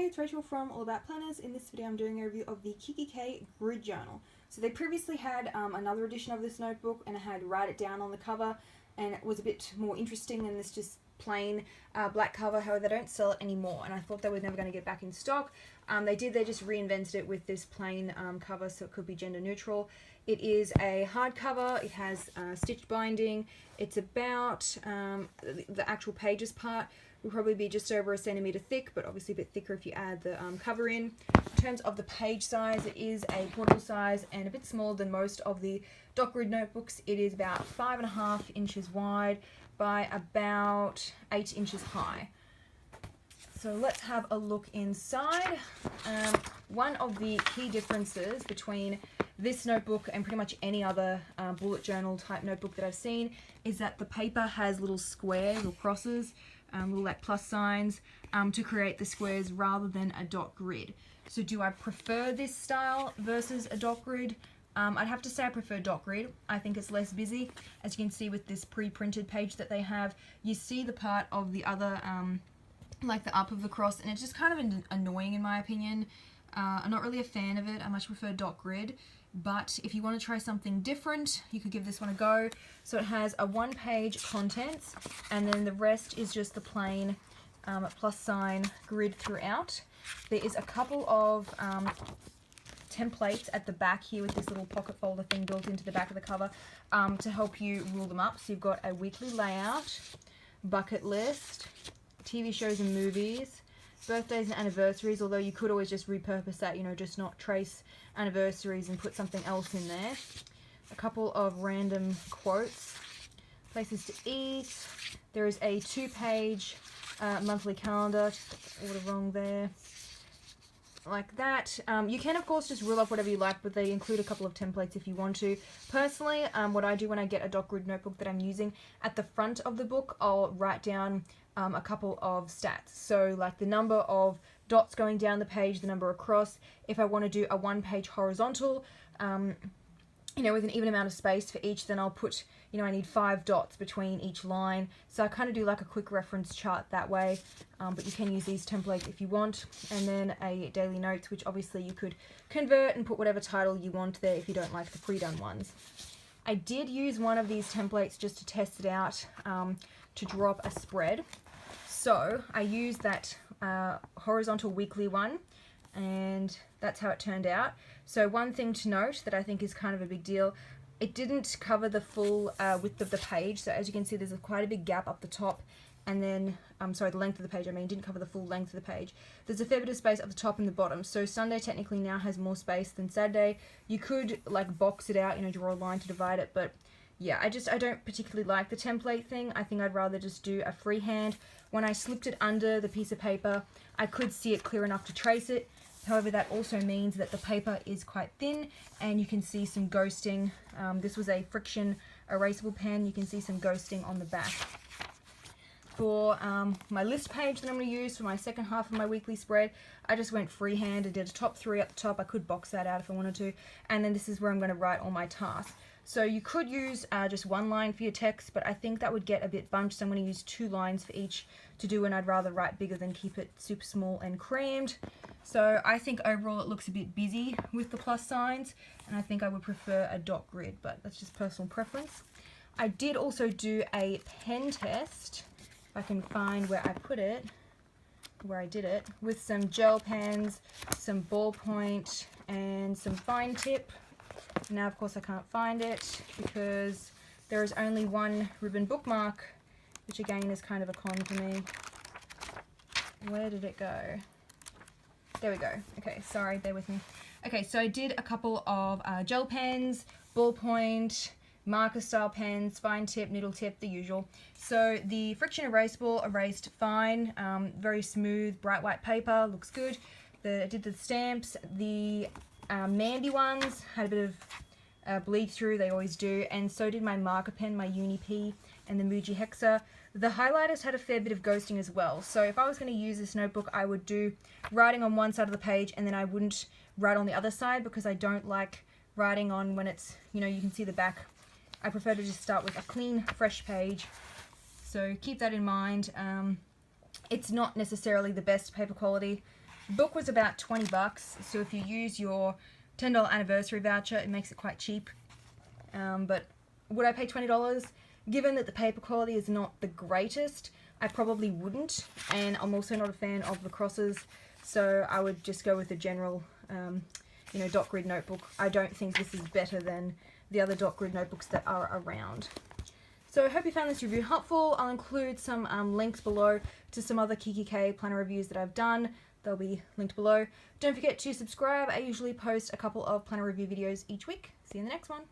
Hey, it's Rachel from All About Planners. In this video I'm doing a review of the Kikki Grid Journal. So they previously had another edition of this notebook, and it had Write It Down on the cover, and it was a bit more interesting than this just plain black cover. However, they don't sell it anymore, and I thought they were never going to get back in stock. They just reinvented it with this plain cover, so it could be gender neutral. It is a hardcover. It has stitched binding. It's about the actual pages part will probably be just over 1 centimeter thick, but obviously a bit thicker if you add the cover in. In terms of the page size, it is a portable size and a bit smaller than most of the dot grid notebooks. It is about 5.5 inches wide by about 8 inches high. So let's have a look inside. One of the key differences between this notebook and pretty much any other bullet journal type notebook that I've seen is that the paper has little squares, little crosses, little like plus signs to create the squares rather than a dot grid. So do I prefer this style versus a dot grid? I'd have to say I prefer dot grid. I think it's less busy. As you can see with this pre-printed page that they have, you see the part of the other like the up of the cross, and it's just kind of annoying in my opinion. I'm not really a fan of it. I much prefer dot grid, but if you want to try something different, you could give this one a go. So it has a 1-page contents, and then the rest is just the plain plus sign grid throughout. There is a couple of templates at the back here with this little pocket folder thing built into the back of the cover to help you rule them up. So you've got a weekly layout, bucket list, TV shows and movies, birthdays and anniversaries, although you could always just repurpose that, you know, just not trace anniversaries and put something else in there. A couple of random quotes, places to eat. There is a 2-page monthly calendar, just order wrong there, like that. You can of course just rule off whatever you like, but they include a couple of templates if you want to. Personally, what I do when I get a dot grid notebook that I'm using, at the front of the book I'll write down a couple of stats, so like the number of dots going down the page, the number across. If I want to do a 1-page horizontal, you know, with an even amount of space for each, then I'll put, you know, I need 5 dots between each line. So I kind of do like a quick reference chart that way, but you can use these templates if you want. And then a daily notes, which obviously you could convert and put whatever title you want there if you don't like the pre-done ones. I did use one of these templates just to test it out, to drop a spread. So I used that horizontal weekly one, and that's how it turned out. So one thing to note that I think is kind of a big deal, it didn't cover the full width of the page. So as you can see, there's quite a big gap up the top, and then, sorry, the length of the page, I mean, didn't cover the full length of the page. There's a fair bit of space at the top and the bottom. So Sunday technically now has more space than Saturday. You could like box it out, you know, draw a line to divide it, but yeah, I don't particularly like the template thing. I think I'd rather just do a freehand. When I slipped it under the piece of paper, I could see it clear enough to trace it. However, that also means that the paper is quite thin and you can see some ghosting. This was a friction erasable pen. You can see some ghosting on the back. For my list page that I'm going to use for my second half of my weekly spread, I just went freehand. I did a top 3 at the top. I could box that out if I wanted to. And then this is where I'm going to write all my tasks. So you could use just 1 line for your text, but I think that would get a bit bunched. So I'm going to use 2 lines for each to do, and I'd rather write bigger than keep it super small and crammed. So I think overall it looks a bit busy with the plus signs, and I think I would prefer a dot grid, but that's just personal preference. I did also do a pen test, if I can find where I put it, where I did it, with some gel pens, some ballpoint, and some fine tip. Now of course I can't find it because there is only one ribbon bookmark, which again is kind of a con for me. Where did it go? There we go. Okay, sorry, bear with me. Okay, so I did a couple of gel pens, ballpoint, marker style pens, fine tip, needle tip, the usual. So the friction erasable erased fine, very smooth, bright white paper, looks good. I did the stamps. The Mandy ones had a bit of bleed through, they always do, and so did my marker pen, my Uni P and the Muji Hexa. The highlighters had a fair bit of ghosting as well, so if I was going to use this notebook, I would do writing on one side of the page and then I wouldn't write on the other side, because I don't like writing on when it's, you know, you can see the back. I prefer to just start with a clean, fresh page, so keep that in mind. It's not necessarily the best paper quality. Book was about $20, so if you use your $10 anniversary voucher, it makes it quite cheap. But would I pay $20? Given that the paper quality is not the greatest, I probably wouldn't, and I'm also not a fan of the crosses, so I would just go with the general, dot grid notebook. I don't think this is better than the other dot grid notebooks that are around. So I hope you found this review helpful. I'll include some links below to some other Kikki K planner reviews that I've done. They'll be linked below. Don't forget to subscribe. I usually post a couple of planner review videos each week. See you in the next one.